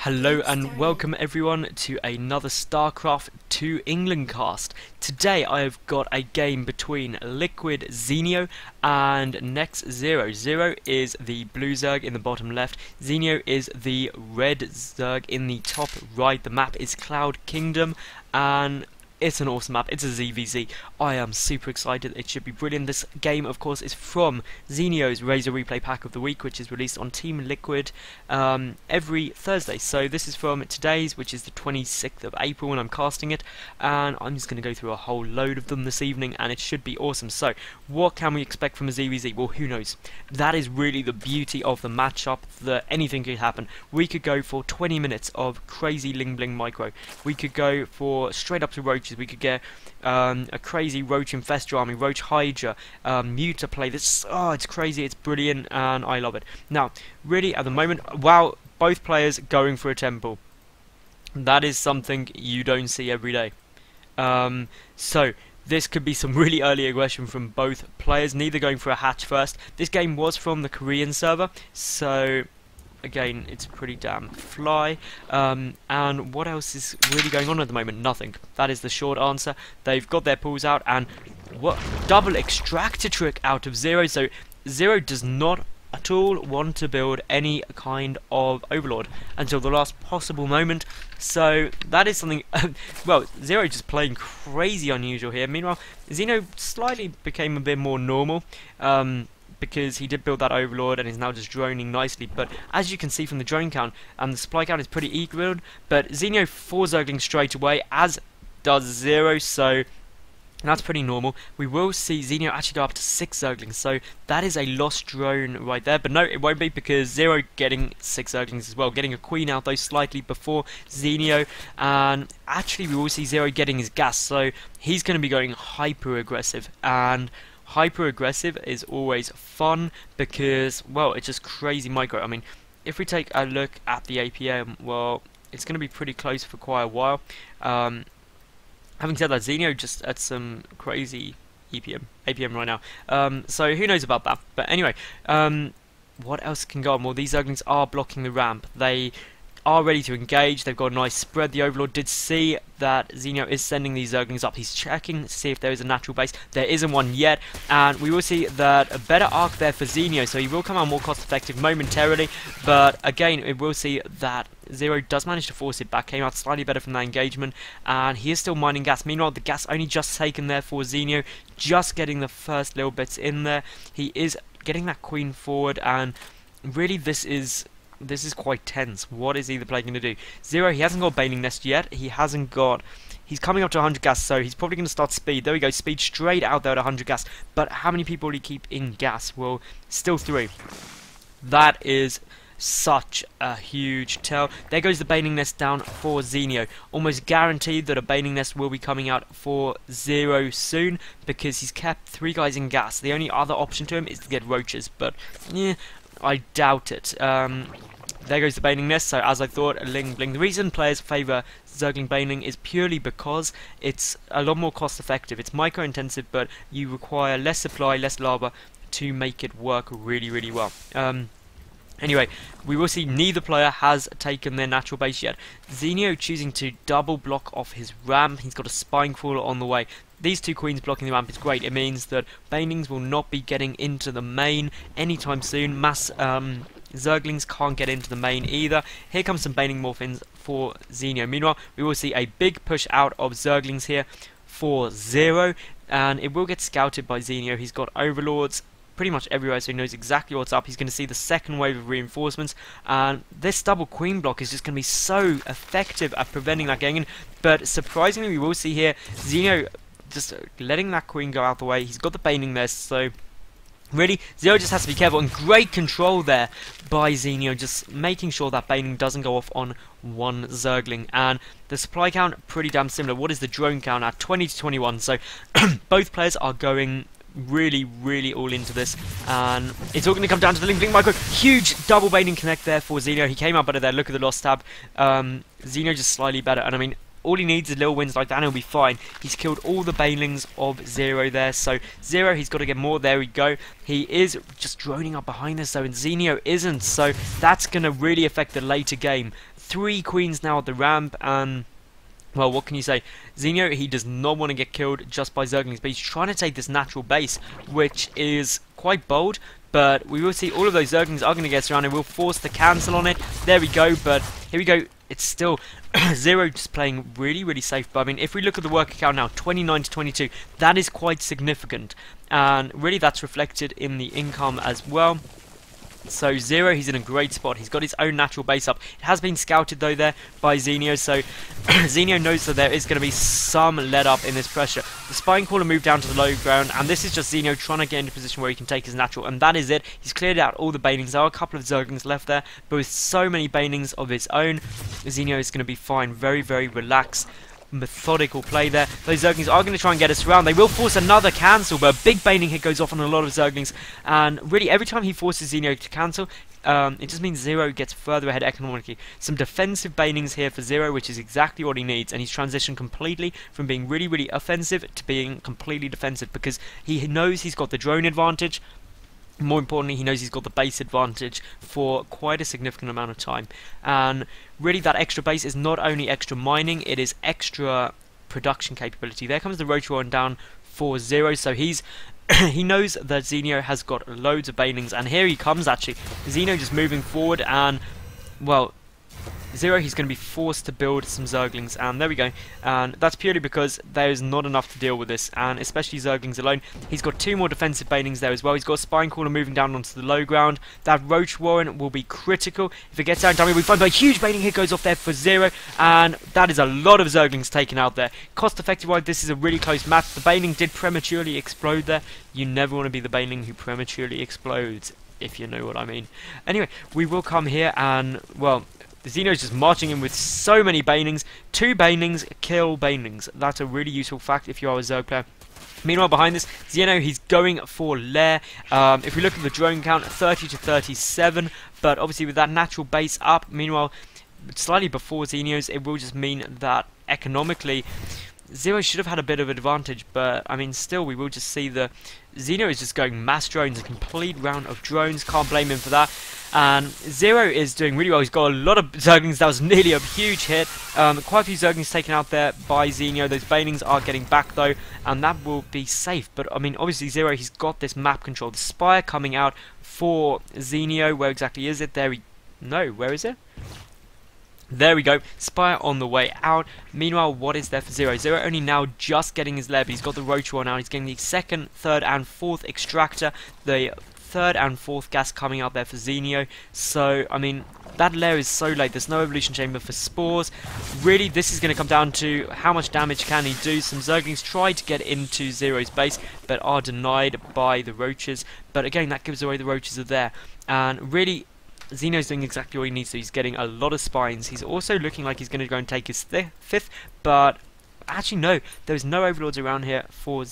Hello and welcome everyone to another StarCraft 2 England cast. Today I have got a game between LiquidZenio and NEXZero. Zero is the blue Zerg in the bottom left, Zenio is the red Zerg in the top right. The map is Cloud Kingdom and it's an awesome map. It's a ZvZ. I am super excited. It should be brilliant. This game, of course, is from Zenio's Razer Replay Pack of the Week, which is released on Team Liquid every Thursday. So this is from today's, which is the 26th of April when I'm casting it. And I'm just going to go through a whole load of them this evening, and it should be awesome. So what can we expect from a ZvZ? Well, who knows? That is really the beauty of the matchup, that anything could happen. We could go for 20 minutes of crazy Ling Bling micro. We could go for straight up to Roach. We could get a crazy Roach Infestor army, Roach Hydra, Mute to play. This, oh, it's crazy, it's brilliant, and I love it. Now, really, at the moment, wow, both players going for a temple. That is something you don't see every day. So, this could be some really early aggression from both players, neither going for a hatch first. This game was from the Korean server, so again, it's pretty damn fly. And what else is really going on at the moment? Nothing. That is the short answer. They've got their pools out, and what double extractor trick out of Zero. So Zero does not at all want to build any kind of overlord until the last possible moment. So that is something. Well, Zero just playing crazy unusual here. Meanwhile, Zeno slightly became a bit more normal. Because he did build that overlord and is now just droning nicely. But as you can see from the drone count, the supply count is pretty equal. But Zenio 4 Zerglings straight away, as does Zero, so that's pretty normal. We will see Zenio actually go up to 6 Zerglings, so that is a lost drone right there. But no, it won't be, because Zero getting 6 Zerglings as well, getting a queen out though slightly before Zenio. And actually we will see Zero getting his gas, so he's going to be going hyper aggressive. And hyper aggressive is always fun because, well, it's just crazy micro. I mean, if we take a look at the APM, well, it's going to be pretty close for quite a while. Having said that, Zenio just at some crazy APM right now. So who knows about that? But anyway, what else can go on? Well, these Zerglings are blocking the ramp. They are ready to engage. They've got a nice spread. The Overlord did see that Zenio is sending these Zerglings up. He's checking to see if there is a natural base. There isn't one yet, and we will see that a better arc there for Zenio, so he will come out more cost effective momentarily. But again, we will see that Zero does manage to force it back, came out slightly better from that engagement, and he is still mining gas. Meanwhile, the gas only just taken there for Zenio, just getting the first little bits in there. He is getting that queen forward, and really this is quite tense. What is either player going to do? Zero, he hasn't got Baning Nest yet. He's coming up to 100 gas, so he's probably going to start speed. There we go, speed straight out there at 100 gas. But how many people will he keep in gas? Well, still 3. That is such a huge tell. There goes the Baning Nest down for Zenio. Almost guaranteed that a Baning Nest will be coming out for Zero soon, because he's kept 3 guys in gas. The only other option to him is to get roaches, but yeah, I doubt it. There goes the Baning Nest, so as I thought, Ling Bling. The reason players favour Zergling Baning is purely because it's a lot more cost effective. It's micro intensive, but you require less supply, less lava to make it work really, really well. Anyway, we will see neither player has taken their natural base yet. Zenio choosing to double block off his ramp. He's got a spine crawler on the way. These 2 queens blocking the ramp is great. It means that Banings will not be getting into the main anytime soon. Mass Zerglings can't get into the main either. Here comes some Baning Morphins for Zenio. Meanwhile, we will see a big push out of Zerglings here for Zero, and it will get scouted by Zenio. He's got Overlords pretty much everywhere, so he knows exactly what's up. He's going to see the second wave of reinforcements, and this double queen block is just going to be so effective at preventing that getting in. But surprisingly, we will see here Zenio just letting that queen go out the way. He's got the Baning there, so really, Zero just has to be careful, and great control there by Zenio, just making sure that Baning doesn't go off on 1 Zergling. And the supply count, pretty damn similar. What is the drone count at? 20 to 21, so both players are going really, really all into this, and it's all going to come down to the Ling Bling micro. Huge double Baning connect there for Zenio. He came out better there. Look at the lost tab. Zenio just slightly better, and I mean, all he needs is little wins like that and he'll be fine. He's killed all the banelings of Zero there, so Zero, he's got to get more. There we go. He is just droning up behind us though, and Zenio isn't, so that's going to really affect the later game. 3 queens now at the ramp, and well, what can you say? Zenio, he does not want to get killed just by Zerglings, but he's trying to take this natural base, which is quite bold. But we will see all of those Zerglings are going to get surrounded. We'll force the cancel on it. There we go, but here we go. It's still Zero just playing really, really safe. But I mean, if we look at the worker count now, 29 to 22, that is quite significant. And really that's reflected in the income as well. So Zero, he's in a great spot. He's got his own natural base up. It has been scouted though there by Zenio, so Zenio knows that there is going to be some let up in this pressure. The Spine Caller moved down to the low ground, and this is just Zenio trying to get into a position where he can take his natural, and that is it. He's cleared out all the banelings. There are a couple of Zerglings left there, but with so many banelings of his own, Zenio is going to be fine. Very, very relaxed, methodical play there. Those Zerglings are going to try and get us around. They will force another cancel, but a big baning hit goes off on a lot of Zerglings, and really every time he forces Zenio to cancel, it just means Zero gets further ahead economically. Some defensive banings here for Zero, which is exactly what he needs, and he's transitioned completely from being really, really offensive to being completely defensive, because he knows he's got the drone advantage. More importantly, he knows he's got the base advantage for quite a significant amount of time. And really that extra base is not only extra mining, it is extra production capability. There comes the Rotoron down for Zero, so he knows that Zenio has got loads of banelings, and here he comes actually. Zenio just moving forward, and well, Zero, he's going to be forced to build some Zerglings, and there we go. And that's purely because there's not enough to deal with this, and especially Zerglings alone. He's got 2 more defensive banelings there as well. He's got a Spine Caller moving down onto the low ground. That Roach Warren will be critical. If it gets down, we find a huge baneling hit goes off there for Zero, and that is a lot of Zerglings taken out there. Cost effective wise, this is a really close match. The baneling did prematurely explode there. You never want to be the baneling who prematurely explodes, if you know what I mean. Anyway, we will come here and, well, Zenio's just marching in with so many banelings. 2 banelings kill banelings. That's a really useful fact if you are a Zerg player. Meanwhile, behind this, Zenio, he's going for Lair. If we look at the drone count, 30 to 37. But obviously with that natural base up, meanwhile, slightly before Zenio's, it will just mean that economically, Zero should have had a bit of advantage, but I mean still we will just see the Zenio is just going mass drones, a complete round of drones, can't blame him for that. And Zero is doing really well. He's got a lot of Zerglings. That was nearly a huge hit. Quite a few Zerglings taken out there by Zenio. Those banelings are getting back though, and that will be safe. But I mean obviously Zero, he's got this map control. The Spire coming out for Zenio. Where exactly is it? There we where is it? There we go, Spire on the way out. Meanwhile, what is there for Zero? Zero only now just getting his lair, but he's got the Rotoron now. He's getting the 2nd, 3rd and 4th extractor. The 3rd and 4th gas coming out there for Zenio. So, I mean, that lair is so late. There's no evolution chamber for spores. Really, this is going to come down to how much damage can he do. Some Zerglings try to get into Zero's base, but are denied by the roaches. But again, that gives away the roaches are there. And really, Zenio's doing exactly what he needs to. He's getting a lot of spines. He's also looking like he's going to go and take his 5th, but actually no, there's no overlords around here for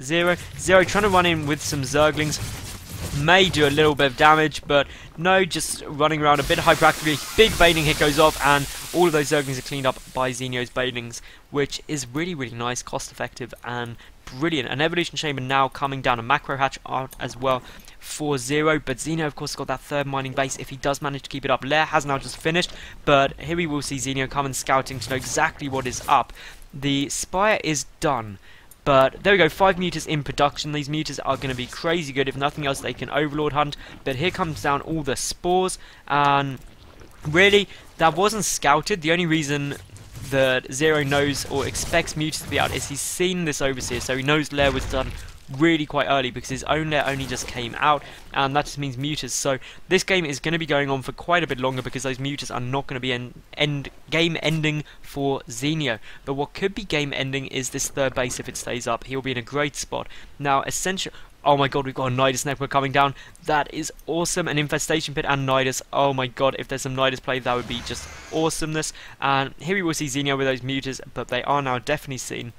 Zero. Zero trying to run in with some Zerglings. May do a little bit of damage, but no, just running around a bit hyperactively. Big baneling hit goes off, and all of those Zerglings are cleaned up by Zenio's banelings, which is really, really nice, cost effective, and brilliant. An evolution chamber now coming down, a macro hatch out as well for Zero, but Zenio of course got that 3rd mining base if he does manage to keep it up. Lair has now just finished, but here we will see Zenio come and scouting to know exactly what is up. The Spire is done, but there we go, 5 mutas in production. These mutas are going to be crazy good. If nothing else, they can overlord hunt, but here comes down all the spores, and really that wasn't scouted. The only reason that Zero knows or expects mutas to be out is he's seen this overseer, so he knows Lair was done really quite early because his own lair only just came out, and that just means mutas. So this game is going to be going on for quite a bit longer because those mutas are not going to be game ending for Zenio. But what could be game ending is this 3rd base. If it stays up, he'll be in a great spot. Now essentially, oh my god, we've got a Nidus network coming down. That is awesome. An infestation pit and Nidus. Oh my god, if there's some Nidus play, that would be just awesomeness. And here we will see Zenio with those mutas, but they are now definitely seen.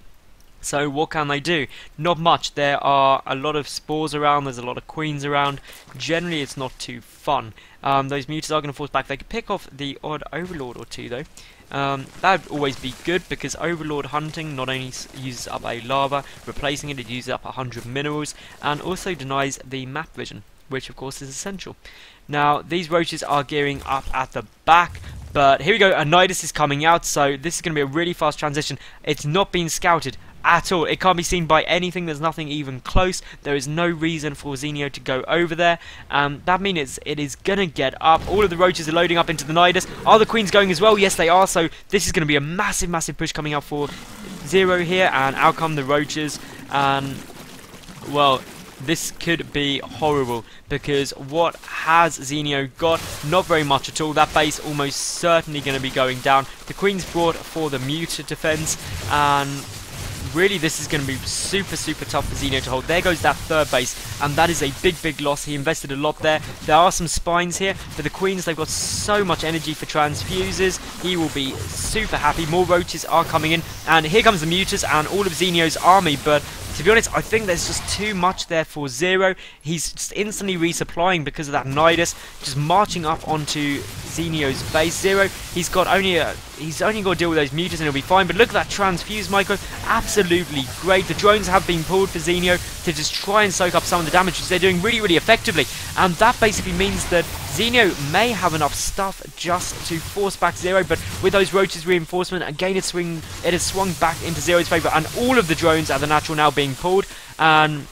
So what can they do? Not much. There are a lot of spores around, there's a lot of queens around. Generally it's not too fun. Those mutas are going to force back. They could pick off the odd overlord or two though. That would always be good, because overlord hunting not only uses up a lava, replacing it uses up 100 minerals, and also denies the map vision, which of course is essential. Now these roaches are gearing up at the back, but here we go, a Nidus is coming out, so this is going to be a really fast transition. It's not been scouted at all. It can't be seen by anything. There's nothing even close. There is no reason for Zenio to go over there. That means it is going to get up. All of the roaches are loading up into the Nidus. Are the queens going as well? Yes, they are. So this is going to be a massive, massive push coming out for Zero here. And out come the roaches. And, well, this could be horrible, because what has Zenio got? Not very much at all. That base almost certainly going to be going down. The queen's brought for the muta defense, and really this is going to be super, super tough for Zenio to hold. There goes that third base, and that is a big, big loss. He invested a lot there. There are some spines here, but the queens, they've got so much energy for transfuses. He will be super happy. More roaches are coming in, and here comes the mutas and all of Zenio's army, but to be honest, I think there's just too much there for Zero. He's just instantly resupplying because of that Nidus, just marching up onto Zenio's base. Zero, he's only got to deal with those mutas and he'll be fine. But look at that transfuse, Michael. Absolutely great. The drones have been pulled for Zenio to just try and soak up some of the damage, which they're doing really, really effectively. And that basically means that Zenio may have enough stuff just to force back Zero, but with those roaches reinforcement, again it has swung back into Zero's favour, and all of the drones at the natural now being pulled, and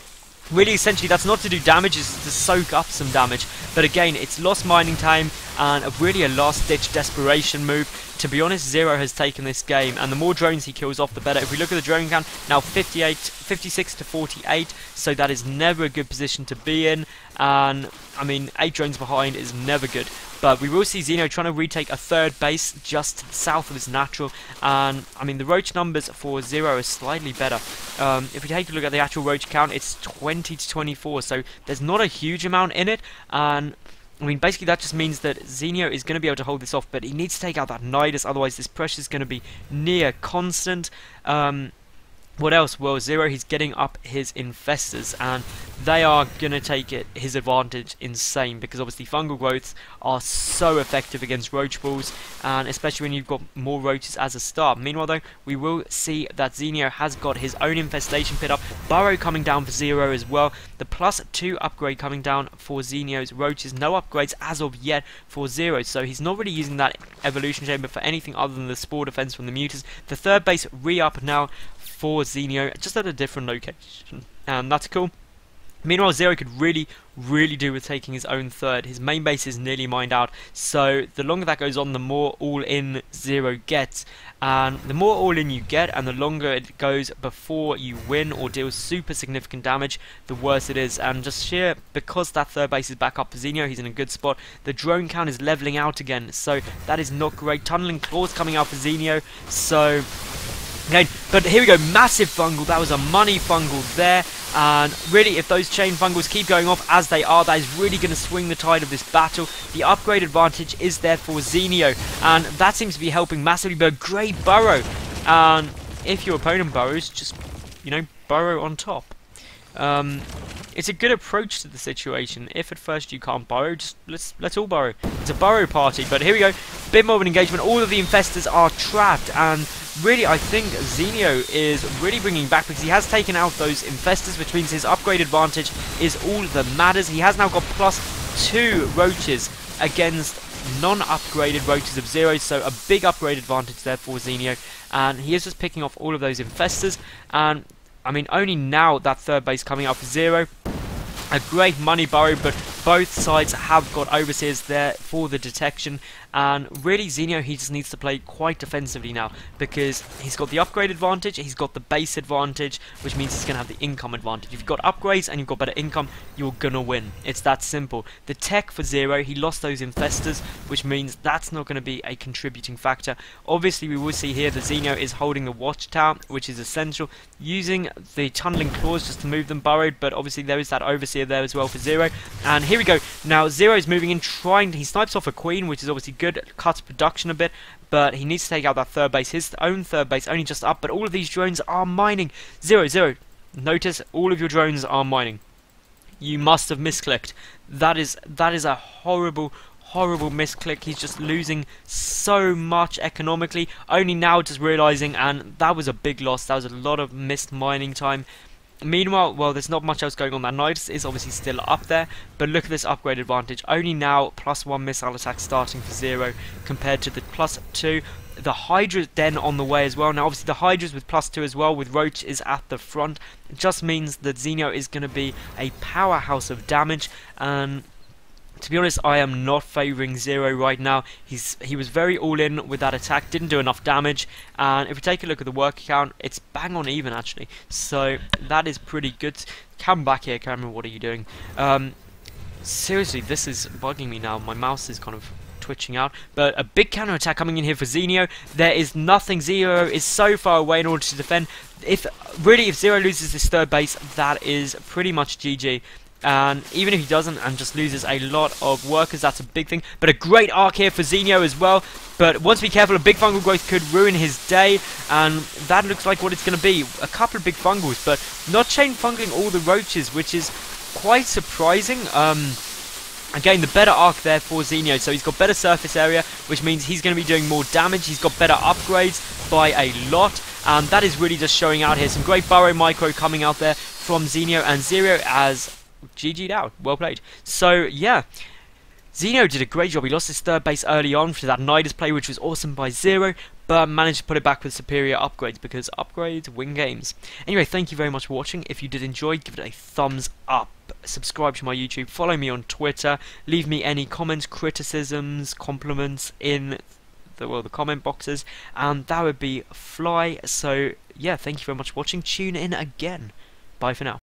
really essentially that's not to do damage, it's to soak up some damage. But again, it's lost mining time and really a last ditch desperation move. To be honest, Zero has taken this game, and the more drones he kills off the better. If we look at the drone count, now 56 to 48, so that is never a good position to be in, and I mean 8 drones behind is never good. But we will see Zenio trying to retake a third base just to the south of his natural, and I mean the roach numbers for Zero are slightly better. If we take a look at the actual roach count, it's 20 to 24, so there's not a huge amount in it, and I mean, basically that just means that Zenio is going to be able to hold this off, but he needs to take out that Nidus, otherwise this pressure is going to be near constant. What else? Well, Zero, he's getting up his infestors, and they are going to take his advantage insane, because obviously fungal growths are so effective against roach balls, and especially when you've got more roaches as a start. Meanwhile though, we will see that Zenio has got his own infestation pit up, burrow coming down for Zero as well, the +2 upgrade coming down for Zenio's roaches, no upgrades as of yet for Zero, so he's not really using that evolution chamber for anything other than the spore defense from the mutas. The third base re-up now for Zenio, just at a different location, and that's cool. Meanwhile, Zero could really do with taking his own third. His main base is nearly mined out, so the longer that goes on, the more all-in Zero gets. And the more all-in you get, and the longer it goes before you win or deal super significant damage, the worse it is. And just because that third base is back up for Zenio, he's in a good spot. The drone count is leveling out again, so that is not great. Tunneling claws coming out for Zenio, so again, but here we go, massive fungal. That was a money fungal there, and really if those chain fungals keep going off as they are, that is really going to swing the tide of this battle. The upgrade advantage is there for Zenio, and that seems to be helping massively. But great burrow, and if your opponent burrows, just, you know, burrow on top. It's a good approach to the situation. If at first you can't burrow, just let's all burrow. It's a burrow party. But here we go, bit more of an engagement. All of the infestors are trapped, and really I think Zenio is really bringing back, because he has taken out those infestors, which means his upgrade advantage is all that matters. He has now got +2 roaches against non-upgraded roaches of Zero, so a big upgrade advantage there for Zenio, and he is just picking off all of those infestors. And I mean, only now that third base coming up for Zero. A great money burrow, but both sides have got overseers there for the detection, and really Zenio, he just needs to play quite defensively now, because he's got the upgrade advantage, he's got the base advantage, which means he's going to have the income advantage. If you've got upgrades and you've got better income, you're going to win. It's that simple. The tech for Zero, he lost those infestors, which means that's not going to be a contributing factor. Obviously we will see here that Zenio is holding the watchtower, which is essential, using the tunneling claws just to move them burrowed, but obviously there is that overseer there as well for Zero. And here we go. Now Zero's moving in, he snipes off a queen, which is obviously good, cuts production a bit, but he needs to take out that third base. His own third base only just up, but all of these drones are mining. Zero, notice all of your drones are mining. You must have misclicked. That is a horrible misclick. He's just losing so much economically, only now just realizing, and that was a big loss. That was a lot of missed mining time. Meanwhile, well, there's not much else going on. That Nidus is obviously still up there, but look at this upgrade advantage. Only now +1 missile attack starting for Zero compared to the +2. The Hydra's then on the way as well. Now obviously the Hydra's with +2 as well, with Roach is at the front. It just means that Zenio is going to be a powerhouse of damage, and to be honest, I am not favouring Zero right now. He was very all in with that attack, didn't do enough damage, and if we take a look at the work count, it's bang on even actually. So that is pretty good. Come back here, Cameron. What are you doing? Seriously, this is bugging me now. My mouse is kind of twitching out, but a big counter attack coming in here for Zenio. There is nothing. Zero is so far away in order to defend. If Zero loses this third base, that is pretty much GG. And even if he doesn't and just loses a lot of workers, that's a big thing. But a great arc here for Zenio as well. But once be careful, a big fungal growth could ruin his day, and that looks like what it's going to be. A couple of big fungals, but not chain fungaling all the roaches, which is quite surprising. Again, the better arc there for Zenio, so he's got better surface area, which means he's going to be doing more damage. He's got better upgrades by a lot, and that is really just showing out here. Some great burrow micro coming out there from Zenio, and Zero as GG'd out. Well played. So, yeah. Zenio did a great job. He lost his third base early on for that Nidus play, which was awesome by Zero, but managed to put it back with superior upgrades, because upgrades win games. Anyway, thank you very much for watching. If you did enjoy, give it a thumbs up. Subscribe to my YouTube. Follow me on Twitter. Leave me any comments, criticisms, compliments in the comment boxes, and that would be fly. So, yeah, thank you very much for watching. Tune in again. Bye for now.